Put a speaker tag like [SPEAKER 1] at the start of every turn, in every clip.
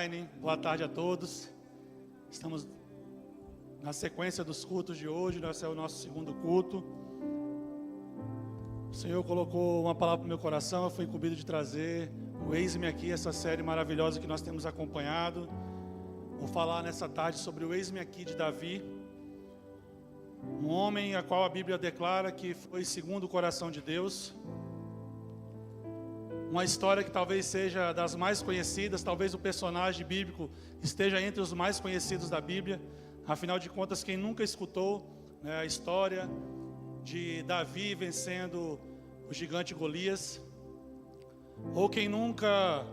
[SPEAKER 1] online, boa tarde a todos. Estamos na sequência dos cultos de hoje, esse é o nosso segundo culto. O Senhor colocou uma palavra no meu coração, eu fui incumbido de trazer o Eis-me Aqui, essa série maravilhosa que nós temos acompanhado. Vou falar nessa tarde sobre o Eis-me Aqui de Davi, um homem a qual a Bíblia declara que foi segundo o coração de Deus. Uma história que talvez seja das mais conhecidas, talvez o personagem bíblico esteja entre os mais conhecidos da Bíblia. Afinal de contas, quem nunca escutou, a história de Davi vencendo o gigante Golias, ou quem nunca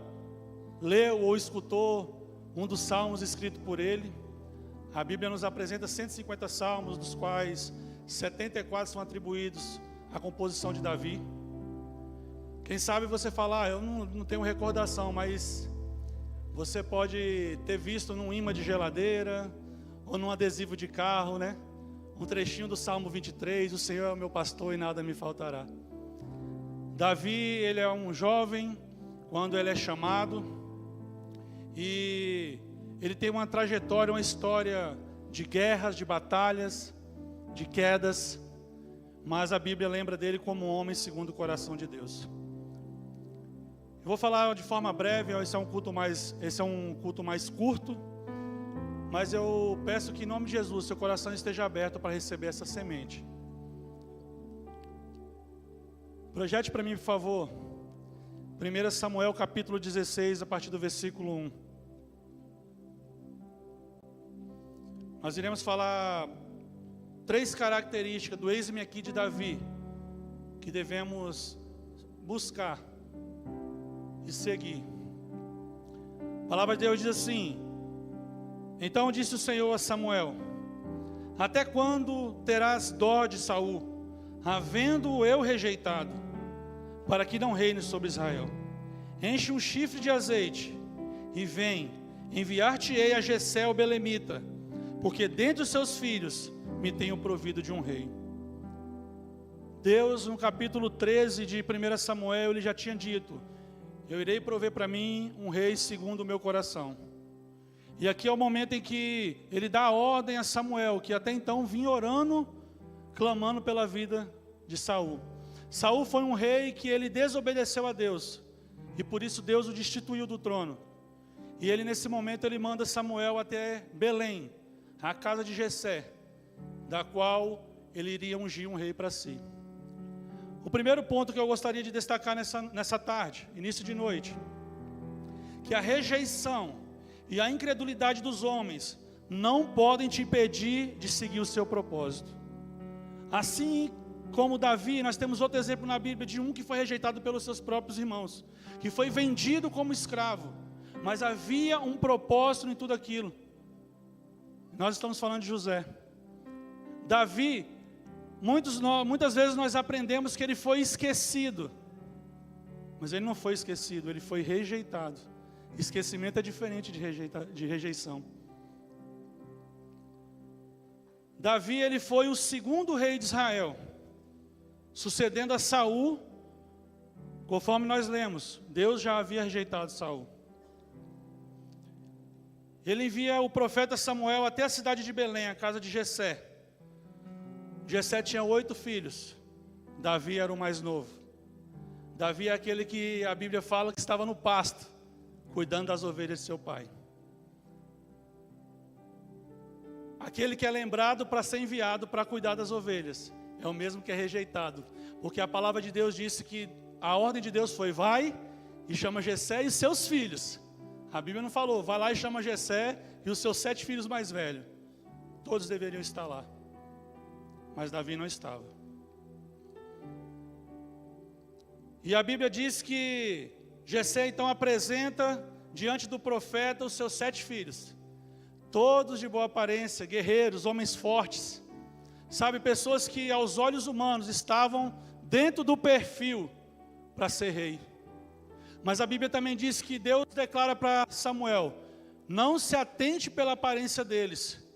[SPEAKER 1] leu ou escutou um dos salmos escritos por ele. A Bíblia nos apresenta 150 salmos, dos quais 74 são atribuídos à composição de Davi. Quem sabe você falar, eu não tenho recordação, mas você pode ter visto num imã de geladeira, ou num adesivo de carro, um trechinho do Salmo 23, o Senhor é o meu pastor e nada me faltará. Davi, ele é um jovem, quando ele é chamado, e ele tem uma trajetória, uma história de guerras, de batalhas, de quedas, mas a Bíblia lembra dele como um homem segundo o coração de Deus. Eu vou falar de forma breve, esse é um culto mais curto, mas eu peço que em nome de Jesus, seu coração esteja aberto para receber essa semente. Projete para mim, por favor, 1 Samuel capítulo 16, a partir do versículo 1. Nós iremos falar 3 características do Eis-me Aqui de Davi, que devemos buscar e seguir. A palavra de Deus diz assim: então disse o Senhor a Samuel: até quando terás dó de Saul, havendo-o eu rejeitado, para que não reine sobre Israel? Enche um chifre de azeite e vem, enviar-te-ei a Jessé o belemita, porque dentre os seus filhos me tenho provido de um rei. Deus, no capítulo 13 de 1 Samuel, ele já tinha dito: eu irei prover para mim um rei segundo o meu coração. E aqui é o momento em que ele dá a ordem a Samuel, que até então vinha orando, clamando pela vida de Saul. Saul foi um rei que ele desobedeceu a Deus, e por isso Deus o destituiu do trono. E ele, nesse momento, ele manda Samuel até Belém, a casa de Jessé, da qual ele iria ungir um rei para si. O primeiro ponto que eu gostaria de destacar nessa tarde, início de noite, que a rejeição e a incredulidade dos homens não podem te impedir de seguir o seu propósito. Assim como Davi, nós temos outro exemplo na Bíblia de um que foi rejeitado pelos seus próprios irmãos, que foi vendido como escravo, mas havia um propósito em tudo aquilo. Nós estamos falando de José. Davi, muitas vezes nós aprendemos que ele foi esquecido, mas ele não foi esquecido, ele foi rejeitado. Esquecimento é diferente de rejeição. Davi, ele foi o segundo rei de Israel, sucedendo a Saul. Conforme nós lemos, Deus já havia rejeitado Saul. Ele envia o profeta Samuel até a cidade de Belém, a casa de Jessé. Jessé tinha 8 filhos, Davi era o mais novo. Davi é aquele que a Bíblia fala que estava no pasto, cuidando das ovelhas de seu pai. Aquele que é lembrado para ser enviado para cuidar das ovelhas, é o mesmo que é rejeitado, porque a palavra de Deus disse que a ordem de Deus foi: vai e chama Jessé e seus filhos. A Bíblia não falou, vai lá e chama Jessé e os seus 7 filhos mais velhos. Todos deveriam estar lá, mas Davi não estava. E a Bíblia diz que Jessé então apresenta diante do profeta os seus 7 filhos, todos de boa aparência, guerreiros, homens fortes, sabe, pessoas que aos olhos humanos estavam dentro do perfil para ser rei. Mas a Bíblia também diz que Deus declara para Samuel: não se atente pela aparência deles,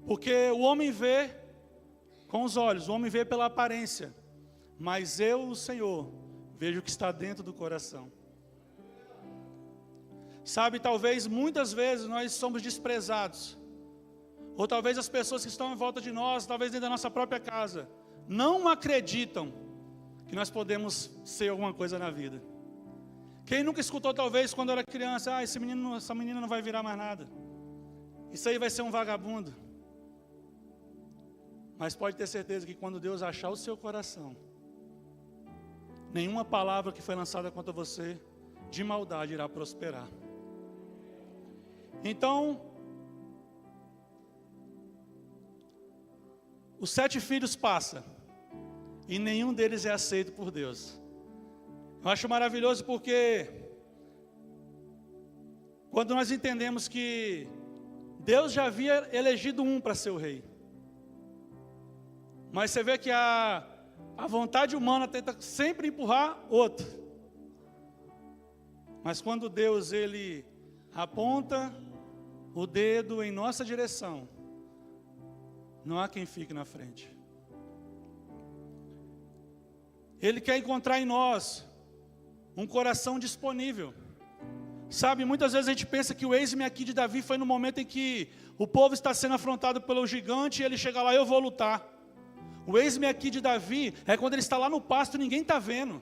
[SPEAKER 1] porque o homem vê com os olhos, o homem vê pela aparência, mas eu, o Senhor, vejo o que está dentro do coração. Sabe, talvez muitas vezes nós somos desprezados. Ou talvez as pessoas que estão em volta de nós, talvez dentro da nossa própria casa, não acreditam que nós podemos ser alguma coisa na vida. Quem nunca escutou talvez quando era criança, esse menino, essa menina não vai virar mais nada. Isso aí vai ser um vagabundo. Mas pode ter certeza que quando Deus achar o seu coração, nenhuma palavra que foi lançada contra você de maldade irá prosperar. Então, os 7 filhos passam e nenhum deles é aceito por Deus. Eu acho maravilhoso porque quando nós entendemos que Deus já havia elegido um para ser o rei, mas você vê que a vontade humana tenta sempre empurrar outro. Mas quando Deus ele aponta o dedo em nossa direção, não há quem fique na frente. Ele quer encontrar em nós um coração disponível. Sabe, muitas vezes a gente pensa que o eis-me aqui de Davi foi no momento em que o povo está sendo afrontado pelo gigante e ele chega lá, eu vou lutar. O eis-me aqui de Davi é quando ele está lá no pasto e ninguém está vendo.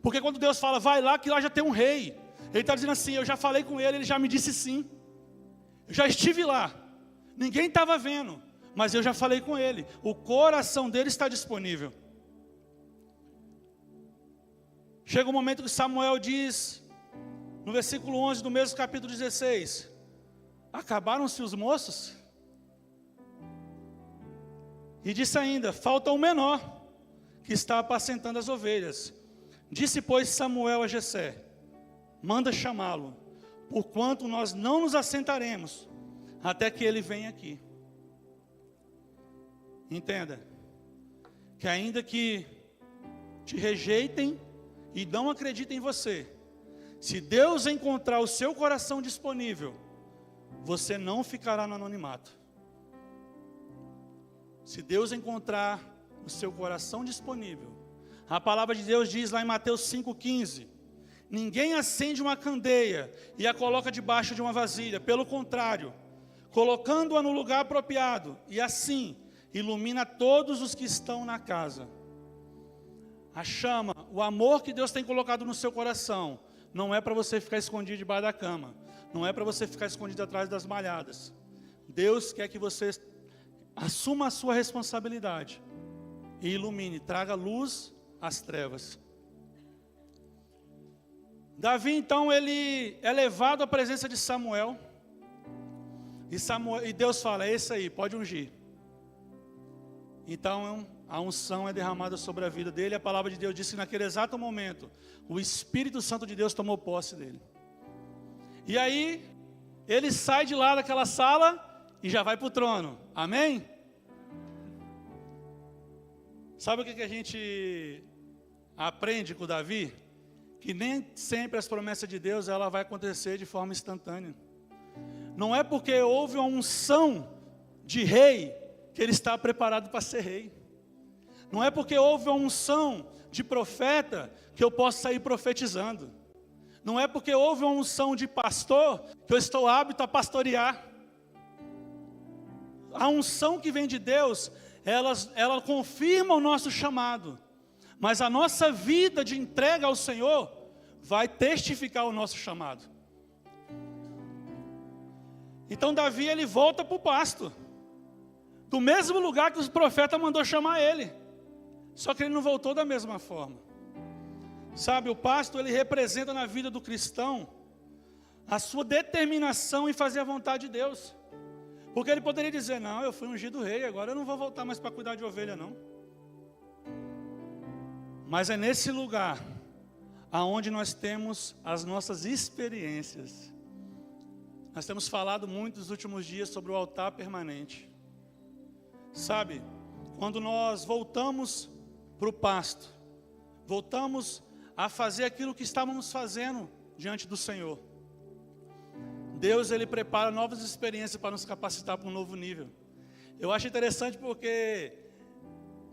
[SPEAKER 1] Porque quando Deus fala, vai lá que lá já tem um rei. Ele está dizendo assim, eu já falei com ele, ele já me disse sim. Eu já estive lá. Ninguém estava vendo, mas eu já falei com ele. O coração dele está disponível. Chega um momento que Samuel diz, no versículo 11 do mesmo capítulo 16, acabaram-se os moços? E disse ainda, falta um menor, que está apacentando as ovelhas. Disse, pois, Samuel a Jessé, manda chamá-lo, porquanto nós não nos assentaremos, até que ele venha aqui. Entenda, que ainda que te rejeitem e não acreditem em você, se Deus encontrar o seu coração disponível, você não ficará no anonimato. Se Deus encontrar o seu coração disponível, a palavra de Deus diz lá em Mateus 5,15, ninguém acende uma candeia e a coloca debaixo de uma vasilha, pelo contrário, colocando-a no lugar apropriado, e assim ilumina todos os que estão na casa. A chama, o amor que Deus tem colocado no seu coração, não é para você ficar escondido debaixo da cama, não é para você ficar escondido atrás das malhadas. Deus quer que você assuma a sua responsabilidade e ilumine, traga luz às trevas. Davi então ele é levado à presença de Samuel e Deus fala, é esse aí, pode ungir. Então a unção é derramada sobre a vida dele. A palavra de Deus diz que naquele exato momento o Espírito Santo de Deus tomou posse dele. E aí ele sai de lá daquela sala e já vai para o trono, amém? Sabe o que a gente aprende com Davi? Que nem sempre as promessas de Deus ela vai acontecer de forma instantânea. Não é porque houve uma unção de rei que ele está preparado para ser rei. Não é porque houve uma unção de profeta que eu posso sair profetizando. Não é porque houve uma unção de pastor que eu estou apto a pastorear. A unção que vem de Deus, ela confirma o nosso chamado. Mas a nossa vida de entrega ao Senhor vai testificar o nosso chamado. Então Davi ele volta para o pasto, do mesmo lugar que o profeta mandou chamar ele. Só que ele não voltou da mesma forma. Sabe, o pasto ele representa na vida do cristão a sua determinação em fazer a vontade de Deus. Porque ele poderia dizer, não, eu fui ungido rei, agora eu não vou voltar mais para cuidar de ovelha não. Mas é nesse lugar aonde nós temos as nossas experiências. Nós temos falado muito nos últimos dias sobre o altar permanente. Sabe, quando nós voltamos para o pasto, voltamos a fazer aquilo que estávamos fazendo diante do Senhor, Deus ele prepara novas experiências para nos capacitar para um novo nível. Eu acho interessante porque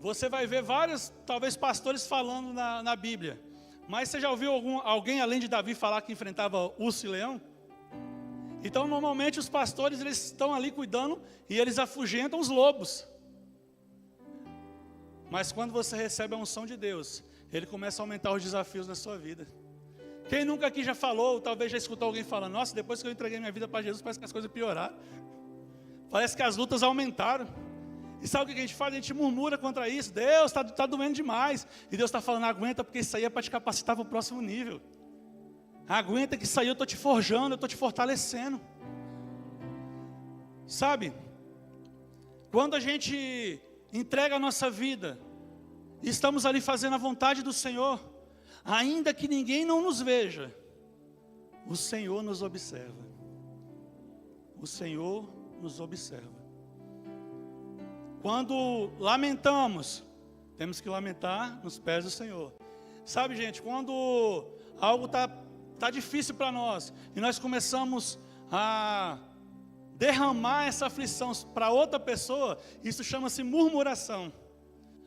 [SPEAKER 1] você vai ver vários, talvez, pastores falando na Bíblia. Mas você já ouviu alguém além de Davi falar que enfrentava urso e leão? Então, normalmente, os pastores, eles estão ali cuidando e eles afugentam os lobos. Mas quando você recebe a unção de Deus, Ele começa a aumentar os desafios na sua vida. Quem nunca aqui já falou, talvez já escutou alguém falando: nossa, depois que eu entreguei minha vida para Jesus, parece que as coisas pioraram. Parece que as lutas aumentaram. E sabe o que a gente faz? A gente murmura contra isso. Deus, está doendo demais. E Deus está falando: aguenta, porque isso aí é para te capacitar para o próximo nível. Aguenta que isso aí eu estou te forjando, eu estou te fortalecendo. Sabe? Quando a gente entrega a nossa vida, e estamos ali fazendo a vontade do Senhor, ainda que ninguém não nos veja, o Senhor nos observa. O Senhor nos observa. Quando lamentamos, temos que lamentar nos pés do Senhor. Sabe, gente, quando algo está difícil para nós, e nós começamos a derramar essa aflição para outra pessoa, isso chama-se murmuração.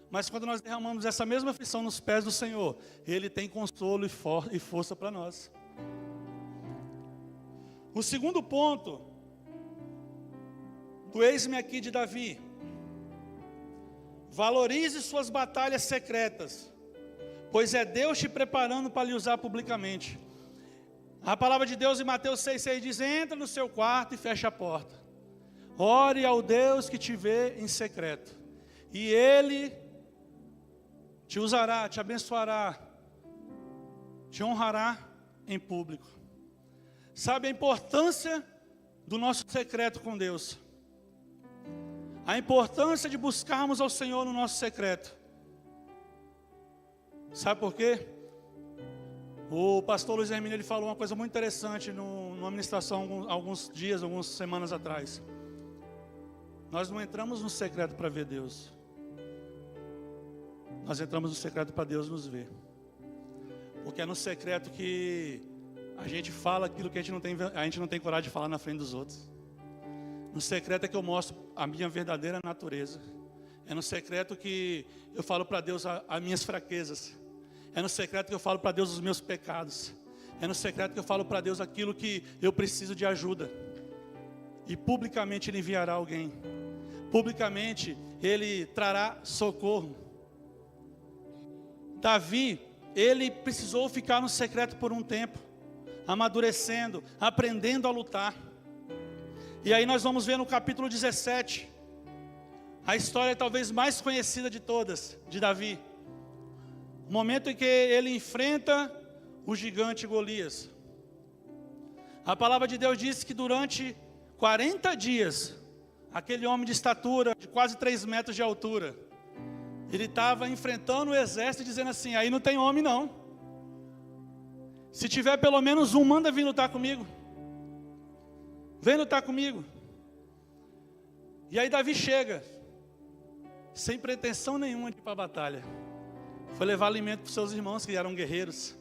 [SPEAKER 1] Mas quando nós derramamos essa mesma aflição nos pés do Senhor, Ele tem consolo e força para nós. O segundo ponto do eis-me aqui de Davi: valorize suas batalhas secretas, pois é Deus te preparando para lhe usar publicamente. A palavra de Deus em Mateus 6,6 diz: entra no seu quarto e fecha a porta. Ore ao Deus que te vê em secreto, e Ele te usará, te abençoará, te honrará em público. Sabe a importância do nosso secreto com Deus? A importância de buscarmos ao Senhor no nosso secreto. Sabe por quê? O pastor Luiz Hermínio, ele falou uma coisa muito interessante numa ministração algumas semanas atrás. Nós não entramos no secreto para ver Deus. Nós entramos no secreto para Deus nos ver. Porque é no secreto que a gente fala aquilo que a gente não tem coragem de falar na frente dos outros. No secreto é que eu mostro a minha verdadeira natureza. É no secreto que eu falo para Deus as minhas fraquezas. É no secreto que eu falo para Deus os meus pecados. É no secreto que eu falo para Deus aquilo que eu preciso de ajuda. E publicamente Ele enviará alguém. Publicamente Ele trará socorro. Davi, ele precisou ficar no secreto por um tempo, amadurecendo, aprendendo a lutar. E aí nós vamos ver no capítulo 17, a história talvez mais conhecida de todas, de Davi. O momento em que ele enfrenta o gigante Golias. A palavra de Deus diz que durante 40 dias, aquele homem de estatura, de quase 3 metros de altura, ele estava enfrentando o exército e dizendo assim: aí não tem homem não. Se tiver pelo menos um, manda vir lutar comigo. Vem lutar comigo. E aí Davi chega, sem pretensão nenhuma de ir para a batalha. Foi levar alimento para os seus irmãos que eram guerreiros.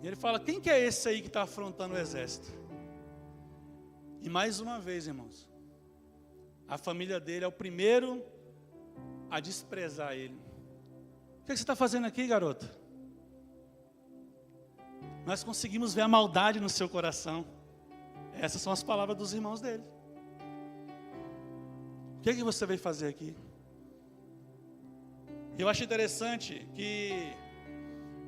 [SPEAKER 1] E ele fala: quem que é esse aí que está afrontando o exército? E mais uma vez, irmãos, a família dele é o primeiro a desprezar ele. O que você está fazendo aqui, garoto? Nós conseguimos ver a maldade no seu coração. Essas são as palavras dos irmãos dele. O que você veio fazer aqui? Eu acho interessante que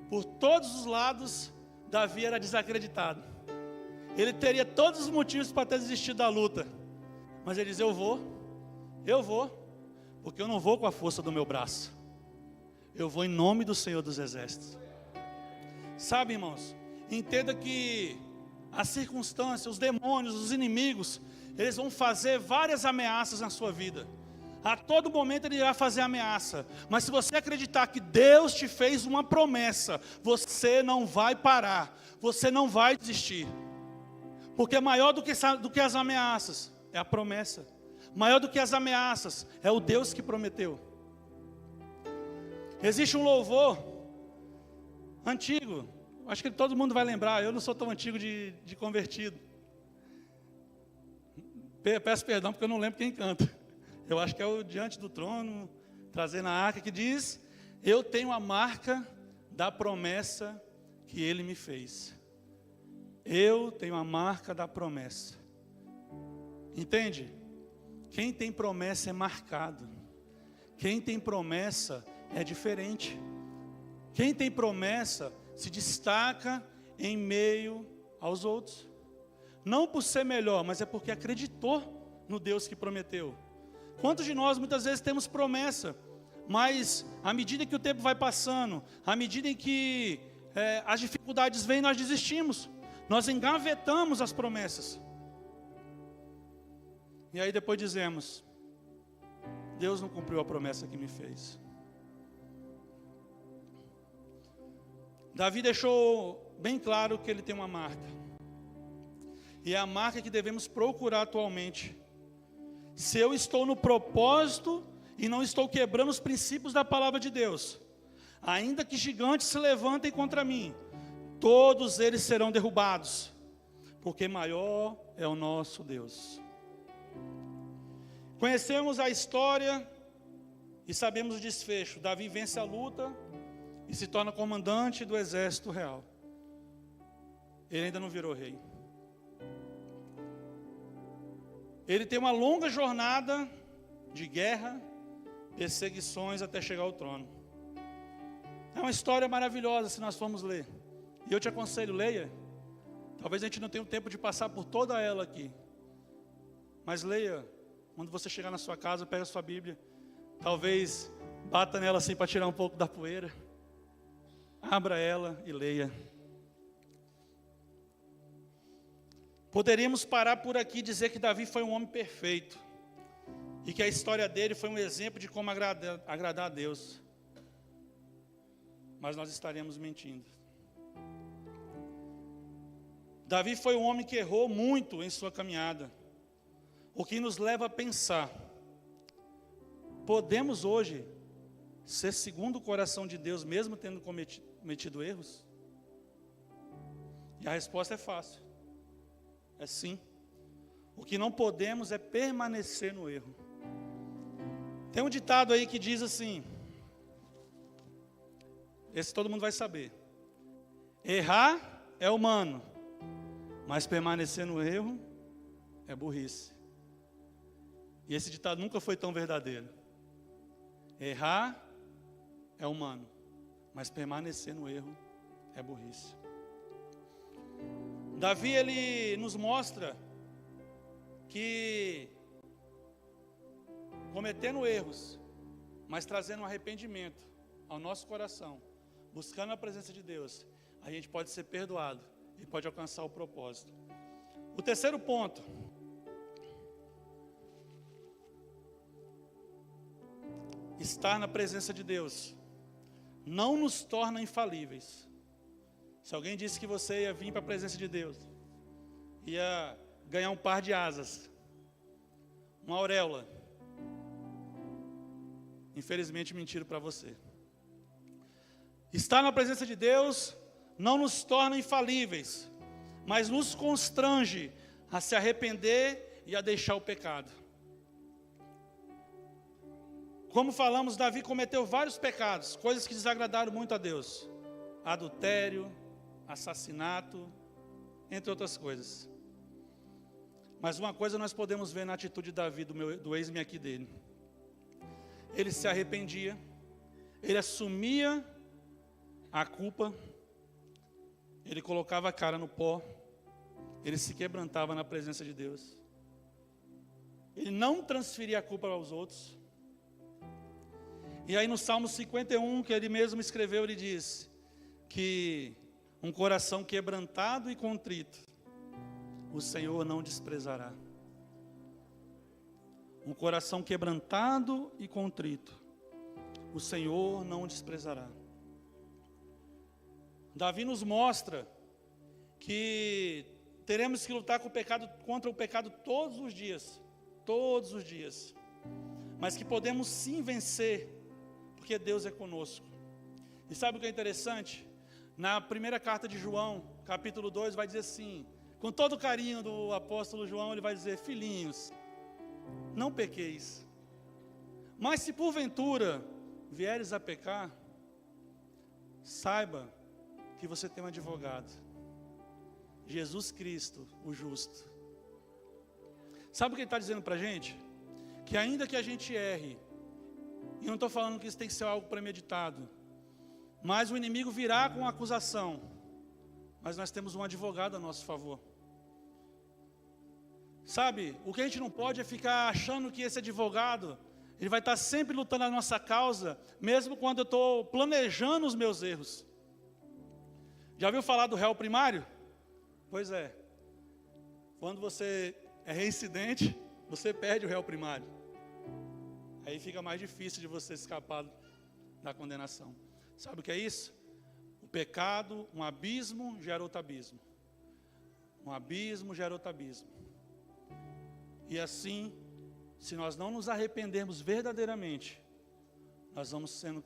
[SPEAKER 1] por todos os lados Davi era desacreditado. Ele teria todos os motivos para ter desistido da luta. Mas ele diz: eu vou, porque eu não vou com a força do meu braço. Eu vou em nome do Senhor dos Exércitos. Sabe, irmãos, entenda que as circunstâncias, os demônios, os inimigos, eles vão fazer várias ameaças na sua vida. A todo momento ele irá fazer ameaça. Mas se você acreditar que Deus te fez uma promessa, você não vai parar, você não vai desistir. Porque maior do que as ameaças é a promessa. Maior do que as ameaças é o Deus que prometeu. Existe um louvor antigo, acho que todo mundo vai lembrar. Eu não sou tão antigo de convertido. Peço perdão porque eu não lembro quem canta. Eu acho que é o Diante do Trono, trazendo a arca, que diz: eu tenho a marca da promessa que Ele me fez. Eu tenho a marca da promessa. Entende? Quem tem promessa é marcado. Quem tem promessa é diferente. Quem tem promessa se destaca em meio aos outros. Não por ser melhor, mas é porque acreditou no Deus que prometeu. Quantos de nós muitas vezes temos promessa, mas à medida que o tempo vai passando, à medida em que as dificuldades vêm, nós desistimos. Nós engavetamos as promessas. E aí depois dizemos: Deus não cumpriu a promessa que me fez. Davi deixou bem claro que ele tem uma marca. E é a marca que devemos procurar atualmente. Se eu estou no propósito e não estou quebrando os princípios da palavra de Deus, ainda que gigantes se levantem contra mim, todos eles serão derrubados, porque maior é o nosso Deus. Conhecemos a história e sabemos o desfecho. Davi vence a luta e se torna comandante do exército real. Ele ainda não virou rei. Ele tem uma longa jornada de guerra, perseguições até chegar ao trono. É uma história maravilhosa se nós formos ler. E eu te aconselho, leia. Talvez a gente não tenha o tempo de passar por toda ela aqui. Mas leia. Quando você chegar na sua casa, pega a sua Bíblia. Talvez bata nela assim para tirar um pouco da poeira. Abra ela e leia. Poderíamos parar por aqui e dizer que Davi foi um homem perfeito. E que a história dele foi um exemplo de como agradar a Deus. Mas nós estaríamos mentindo. Davi foi um homem que errou muito em sua caminhada. O que nos leva a pensar: podemos hoje ser segundo o coração de Deus, mesmo tendo cometido erros? E a resposta é fácil. É sim. O que não podemos é permanecer no erro. Tem um ditado aí que diz assim, esse todo mundo vai saber: errar é humano, mas permanecer no erro é burrice. E esse ditado nunca foi tão verdadeiro. Errar é humano, mas permanecer no erro é burrice. Davi, ele nos mostra que cometendo erros, mas trazendo um arrependimento ao nosso coração, buscando a presença de Deus, a gente pode ser perdoado e pode alcançar o propósito. O terceiro ponto: estar na presença de Deus não nos torna infalíveis. Se alguém disse que você ia vir para a presença de Deus, ia ganhar um par de asas, uma auréola, infelizmente mentiram para você. Estar na presença de Deus não nos torna infalíveis, mas nos constrange a se arrepender e a deixar o pecado. Como falamos, Davi cometeu vários pecados, coisas que desagradaram muito a Deus: adultério, assassinato, entre outras coisas. Mas uma coisa nós podemos ver na atitude de Davi, do ex-me aqui dele. Ele se arrependia, ele assumia a culpa, ele colocava a cara no pó, ele se quebrantava na presença de Deus. Ele não transferia a culpa aos outros. E aí no Salmo 51, que ele mesmo escreveu, ele diz que um coração quebrantado e contrito, o Senhor não desprezará. Um coração quebrantado e contrito, o Senhor não desprezará. Davi nos mostra que teremos que lutar contra o pecado todos os dias, mas que podemos sim vencer, porque Deus é conosco. E sabe o que é interessante? Na primeira carta de João, capítulo 2, vai dizer assim, com todo o carinho do apóstolo João, ele vai dizer: filhinhos, não pequeis, mas se porventura vieres a pecar, saiba que você tem um advogado. Jesus Cristo, o justo. Sabe o que ele está dizendo para a gente? Que ainda que a gente erre, e não estou falando que isso tem que ser algo premeditado, mas o inimigo virá com acusação, mas nós temos um advogado a nosso favor. Sabe, o que a gente não pode é ficar achando que esse advogado, ele vai estar sempre lutando a nossa causa, mesmo quando eu estou planejando os meus erros. Já ouviu falar do réu primário? Pois é, quando você é reincidente, você perde o réu primário. Aí fica mais difícil de você escapar da condenação. Sabe o que é isso? O pecado, um abismo gera outro abismo. Um abismo gera outro abismo. E assim, se nós não nos arrependermos verdadeiramente, nós vamos sendo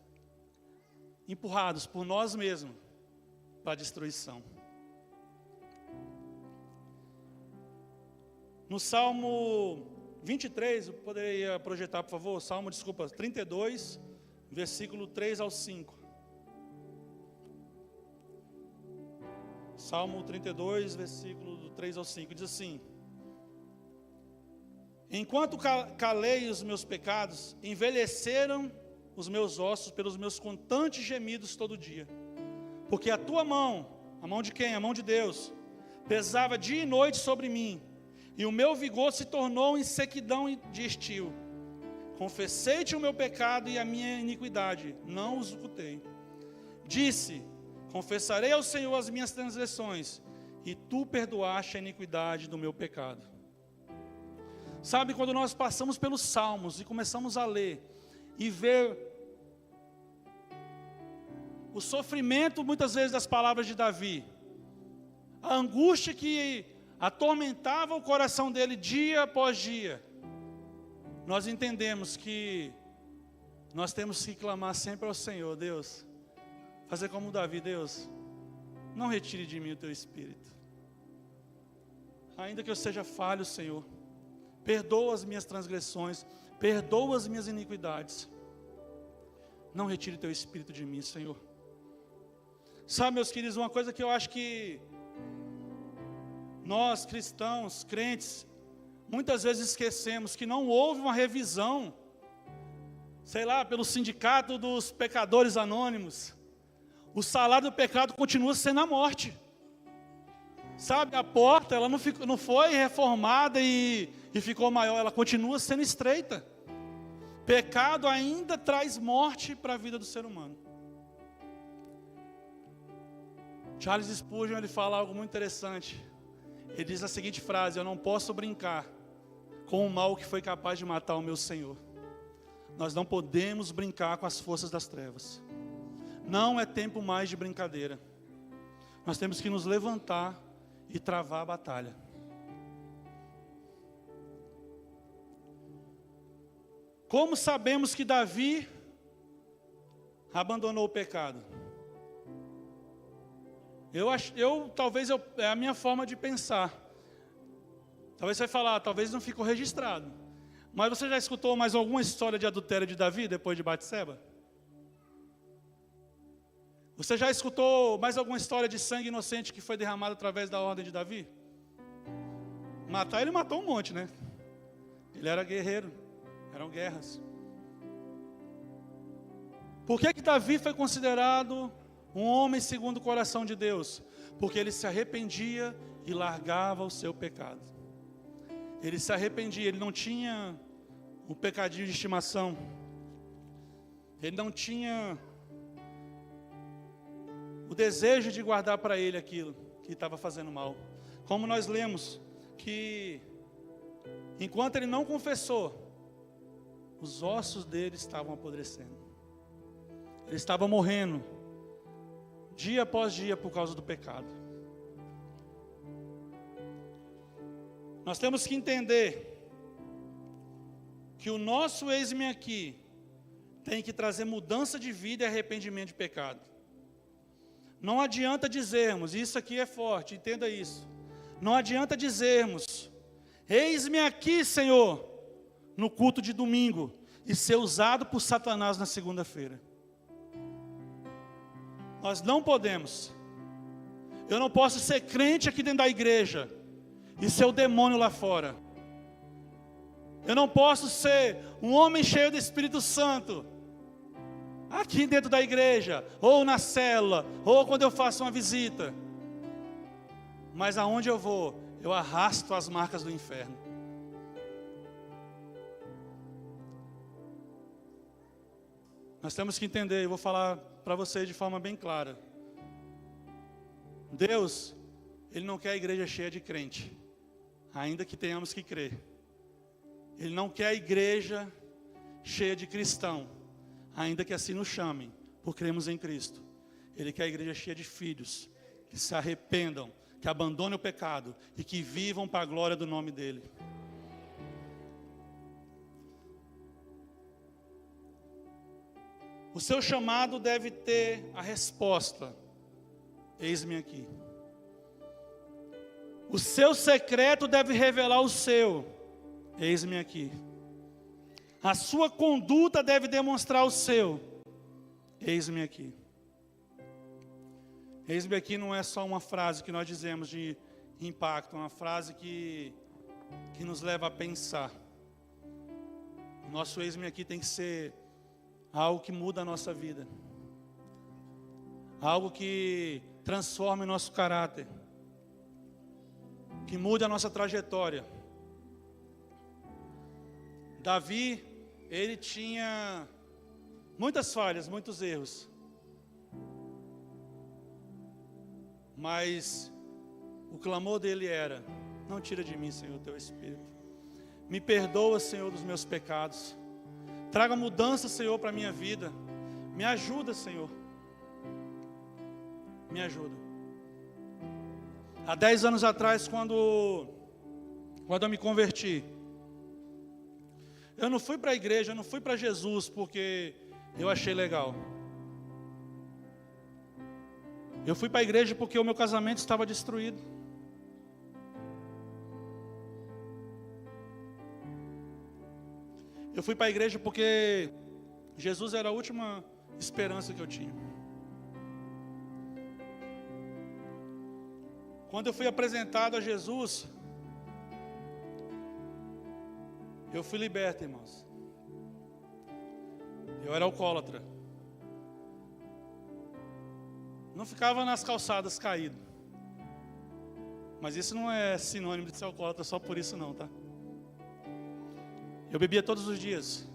[SPEAKER 1] empurrados por nós mesmos para a destruição. No Salmo 23, eu poderia projetar, por favor, 32, versículo 3 ao 5. Salmo 32, versículo 3 ao 5, diz assim: enquanto calei os meus pecados, envelheceram os meus ossos pelos meus constantes gemidos todo dia. Porque a tua mão, a mão de quem? A mão de Deus, pesava dia e noite sobre mim, e o meu vigor se tornou em sequidão de estio. Confessei-te o meu pecado e a minha iniquidade, não os ocultei. Disse: confessarei ao Senhor as minhas transgressões, e tu perdoaste a iniquidade do meu pecado. Sabe, quando nós passamos pelos Salmos e começamos a ler e ver o sofrimento muitas vezes das palavras de Davi, a angústia que atormentava o coração dele dia após dia, nós entendemos que nós temos que clamar sempre ao Senhor: Deus, fazer como Davi: Deus, não retire de mim o teu espírito, ainda que eu seja falho, Senhor, perdoa as minhas transgressões, perdoa as minhas iniquidades, não retire teu espírito de mim, Senhor. Sabe, meus queridos, uma coisa que eu acho que nós cristãos, crentes, muitas vezes esquecemos, que não houve uma revisão, sei lá, pelo sindicato dos pecadores anônimos. O salário do pecado continua sendo a morte. Sabe, a porta, ela não foi reformada e ficou maior, ela continua sendo estreita. Pecado ainda traz morte para a vida do ser humano. Charles Spurgeon, ele fala algo muito interessante. Ele diz a seguinte frase: eu não posso brincar com o mal que foi capaz de matar o meu Senhor. Nós não podemos brincar com as forças das trevas. Não é tempo mais de brincadeira. Nós temos que nos levantar e travar a batalha. Como sabemos que Davi abandonou o pecado? É a minha forma de pensar. Talvez você vai falar, talvez não ficou registrado. Mas você já escutou mais alguma história de adultério de Davi depois de Batseba? Você já escutou mais alguma história de sangue inocente que foi derramado através da ordem de Davi? Matar, ele matou um monte, né? Ele era guerreiro, eram guerras. Por que Davi foi considerado um homem segundo o coração de Deus? Porque ele se arrependia e largava o seu pecado. Ele se arrependia, ele não tinha um pecadinho de estimação. Ele não tinha o desejo de guardar para ele aquilo que estava fazendo mal. Como nós lemos, que enquanto ele não confessou, os ossos dele estavam apodrecendo. Ele estava morrendo, dia após dia, por causa do pecado. Nós temos que entender que o nosso eis-me aqui tem que trazer mudança de vida e arrependimento de pecado. Não adianta dizermos, isso aqui é forte, entenda isso. Não adianta dizermos: eis-me aqui, Senhor, no culto de domingo, e ser usado por Satanás na segunda-feira. Nós não podemos. Eu não posso ser crente aqui dentro da igreja e ser o demônio lá fora. Eu não posso ser um homem cheio do Espírito Santo aqui dentro da igreja, ou na célula, ou quando eu faço uma visita. Mas aonde eu vou, eu arrasto as marcas do inferno. Nós temos que entender, eu vou falar para vocês de forma bem clara. Deus, Ele não quer a igreja cheia de crente, ainda que tenhamos que crer. Ele não quer a igreja cheia de cristão, ainda que assim nos chamem, por cremos em Cristo. Ele quer a igreja cheia de filhos, que se arrependam, que abandonem o pecado e que vivam para a glória do nome dEle. O seu chamado deve ter a resposta: eis-me aqui. O seu secreto deve revelar o seu: eis-me aqui. A sua conduta deve demonstrar o seu: eis-me aqui. Eis-me aqui não é só uma frase que nós dizemos de impacto, é uma frase que nos leva a pensar. Nosso eis-me aqui tem que ser algo que muda a nossa vida, algo que transforme o nosso caráter, que mude a nossa trajetória. Davi, ele tinha muitas falhas, muitos erros, mas o clamor dele era: não tira de mim, Senhor, o teu Espírito. Me perdoa, Senhor, dos meus pecados. Traga mudança, Senhor, para a minha vida. Me ajuda, Senhor. Me ajuda. Há 10 anos atrás, quando eu me converti, eu não fui para a igreja, eu não fui para Jesus porque eu achei legal. Eu fui para a igreja porque o meu casamento estava destruído. Eu fui para a igreja porque Jesus era a última esperança que eu tinha. Quando eu fui apresentado a Jesus, eu fui liberto, irmãos. Eu era alcoólatra. Não ficava nas calçadas caído. Mas isso não é sinônimo de ser alcoólatra só por isso não, tá? Eu bebia todos os dias.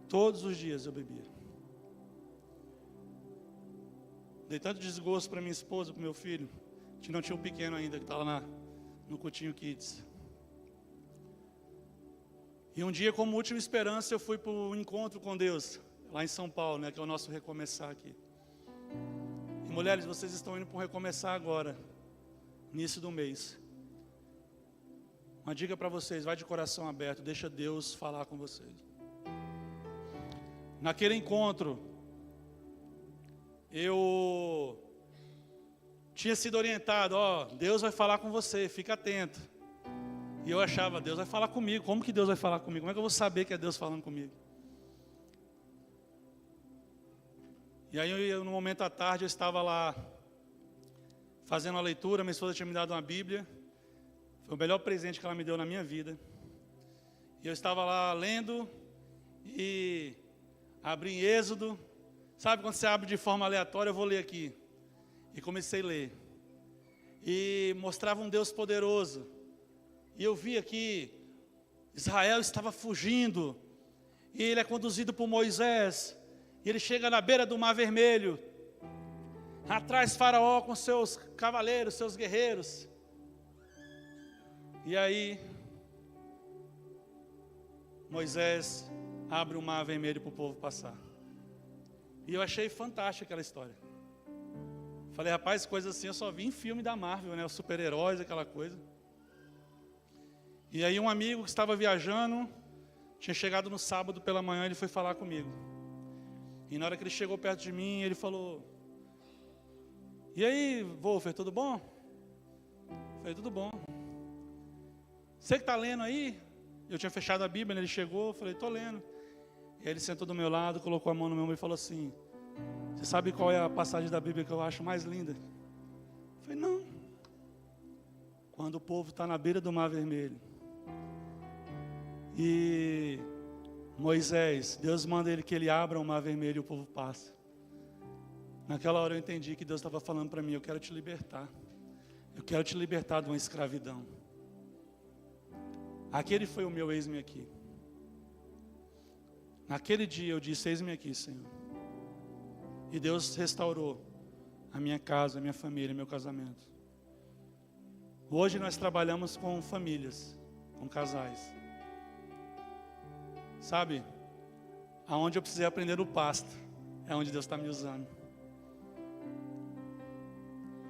[SPEAKER 1] Todos os dias eu bebia. Dei tanto desgosto para minha esposa, para meu filho. A gente não tinha um pequeno ainda, que estava no Coutinho Kids. E um dia, como última esperança, eu fui para o encontro com Deus, lá em São Paulo, né, que é o nosso recomeçar aqui. E mulheres, vocês estão indo para um recomeçar agora, início do mês. Uma dica para vocês: vai de coração aberto, deixa Deus falar com vocês. Naquele encontro, eu tinha sido orientado: Deus vai falar com você, fica atento. E eu achava: Deus vai falar comigo. Como que Deus vai falar comigo? Como é que eu vou saber que é Deus falando comigo? E aí, no momento à tarde, eu estava lá fazendo a leitura. Minha esposa tinha me dado uma Bíblia. Foi o melhor presente que ela me deu na minha vida. E eu estava lá lendo e abri em Êxodo. Sabe quando você abre de forma aleatória? Eu vou ler aqui. E comecei a ler. E mostrava um Deus poderoso. E eu vi aqui, Israel estava fugindo. E ele é conduzido por Moisés. E ele chega na beira do Mar Vermelho. Atrás Faraó com seus cavaleiros, seus guerreiros. E aí, Moisés abre o Mar Vermelho para o povo passar. E eu achei fantástica aquela história. Falei: rapaz, coisa assim eu só vi em filme da Marvel, né? Os super-heróis, aquela coisa. E aí um amigo que estava viajando, tinha chegado no sábado pela manhã, ele foi falar comigo. E na hora que ele chegou perto de mim, ele falou: e aí, Wolfer, tudo bom? Eu falei: tudo bom. Você que está lendo aí? Eu tinha fechado a Bíblia, ele chegou, eu falei: estou lendo. E aí ele sentou do meu lado, colocou a mão no meu ombro e falou assim: você sabe qual é a passagem da Bíblia que eu acho mais linda? Eu falei, não. Quando o povo está na beira do Mar Vermelho, e Moisés, Deus manda que ele abra o Mar Vermelho e o povo passa. Naquela hora eu entendi que Deus estava falando para mim, eu quero te libertar. Eu quero te libertar de uma escravidão. Aquele foi o meu eis-me aqui. Naquele dia eu disse, eis-me aqui, Senhor. E Deus restaurou a minha casa, a minha família, meu casamento. Hoje nós trabalhamos com famílias, com casais. Sabe, aonde eu precisei aprender o pasto, é onde Deus está me usando.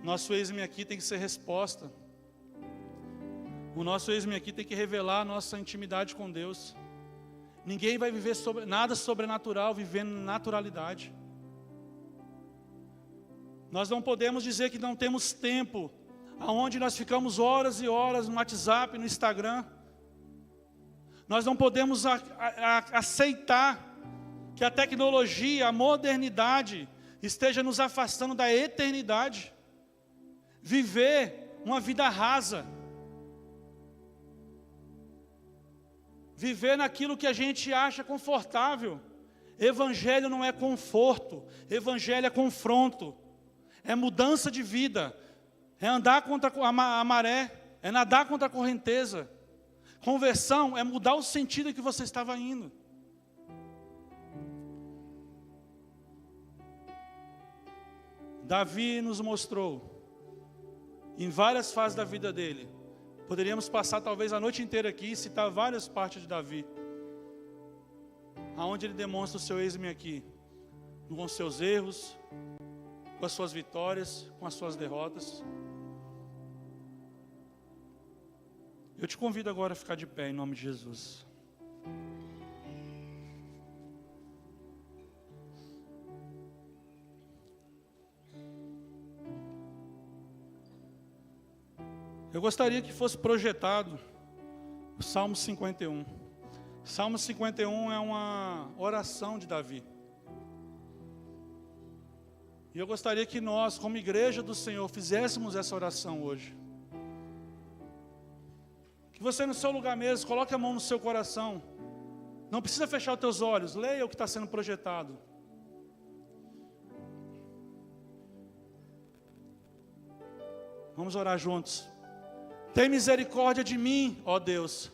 [SPEAKER 1] Nosso eis-me aqui tem que ser resposta. O nosso eis-me aqui tem que revelar a nossa intimidade com Deus. Ninguém vai viver nada sobrenatural, vivendo naturalidade. Nós não podemos dizer que não temos tempo, aonde nós ficamos horas e horas no WhatsApp, no Instagram. Nós não podemos aceitar que a tecnologia, a modernidade, esteja nos afastando da eternidade. Viver uma vida rasa. Viver naquilo que a gente acha confortável. Evangelho não é conforto, evangelho é confronto, é mudança de vida, é andar contra a maré, é nadar contra a correnteza. Conversão é mudar o sentido que você estava indo. Davi nos mostrou, em várias fases da vida dele, poderíamos passar talvez a noite inteira aqui e citar várias partes de Davi, aonde ele demonstra o seu eis-me aqui, com os seus erros, com as suas vitórias, com as suas derrotas. Eu te convido agora a ficar de pé em nome de Jesus. Eu gostaria que fosse projetado o Salmo 51. Salmo 51 é uma oração de Davi. E eu gostaria que nós, como igreja do Senhor, fizéssemos essa oração hoje. Que você no seu lugar mesmo, coloque a mão no seu coração. Não precisa fechar os teus olhos, leia o que está sendo projetado. Vamos orar juntos. Tem misericórdia de mim, ó Deus,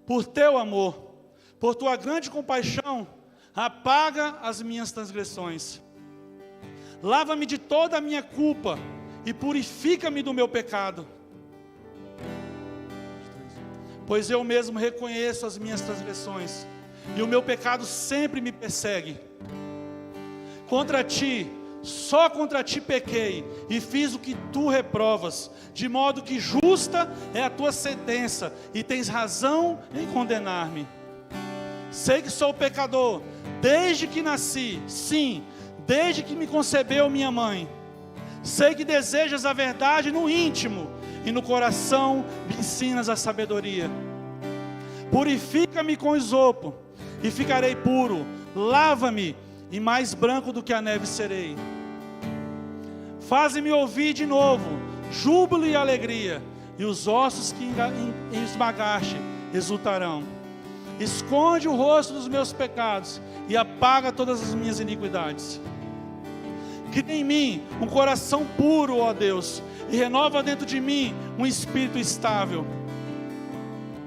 [SPEAKER 1] por teu amor, por tua grande compaixão, apaga as minhas transgressões. Lava-me de toda a minha culpa e purifica-me do meu pecado. Pois eu mesmo reconheço as minhas transgressões e o meu pecado sempre me persegue. Contra ti, só contra ti pequei e fiz o que tu reprovas, de modo que justa é a tua sentença e tens razão em condenar-me. Sei que sou pecador desde que nasci, sim, desde que me concebeu minha mãe. Sei que desejas a verdade no íntimo e no coração me ensinas a sabedoria. Purifica-me com isopo e ficarei puro. Lava-me e mais branco do que a neve serei. Faze-me ouvir de novo júbilo e alegria, e os ossos que esmagaste exultarão. Esconde o rosto dos meus pecados e apaga todas as minhas iniquidades. Cria em mim um coração puro, ó Deus, e renova dentro de mim um espírito estável.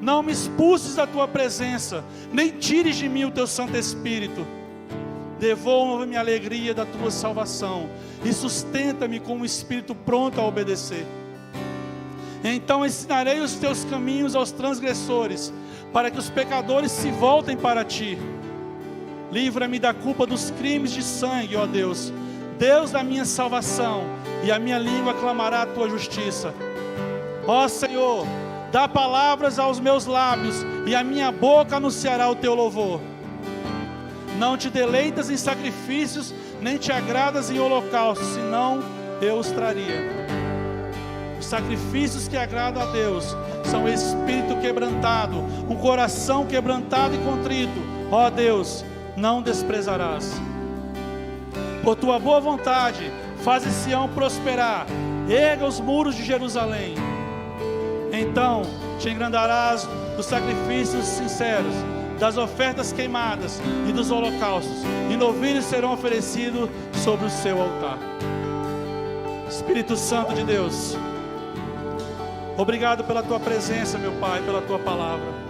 [SPEAKER 1] Não me expulses da tua presença, nem tires de mim o teu Santo Espírito. Devolva-me a alegria da tua salvação e sustenta-me com um espírito pronto a obedecer. Então ensinarei os teus caminhos aos transgressores, para que os pecadores se voltem para ti. Livra-me da culpa dos crimes de sangue, ó Deus, Deus da minha salvação, e a minha língua clamará a tua justiça. Ó Senhor, dá palavras aos meus lábios, e a minha boca anunciará o teu louvor. Não te deleitas em sacrifícios, nem te agradas em holocaustos, senão eu os traria. Os sacrifícios que agradam a Deus são espírito quebrantado, um coração quebrantado e contrito. Ó Deus, não desprezarás. Por tua boa vontade, fazes Sião prosperar, erga os muros de Jerusalém. Então te engrandarás dos sacrifícios sinceros, das ofertas queimadas e dos holocaustos, e novilhos serão oferecidos sobre o seu altar. Espírito Santo de Deus, obrigado pela tua presença, meu Pai, pela tua palavra.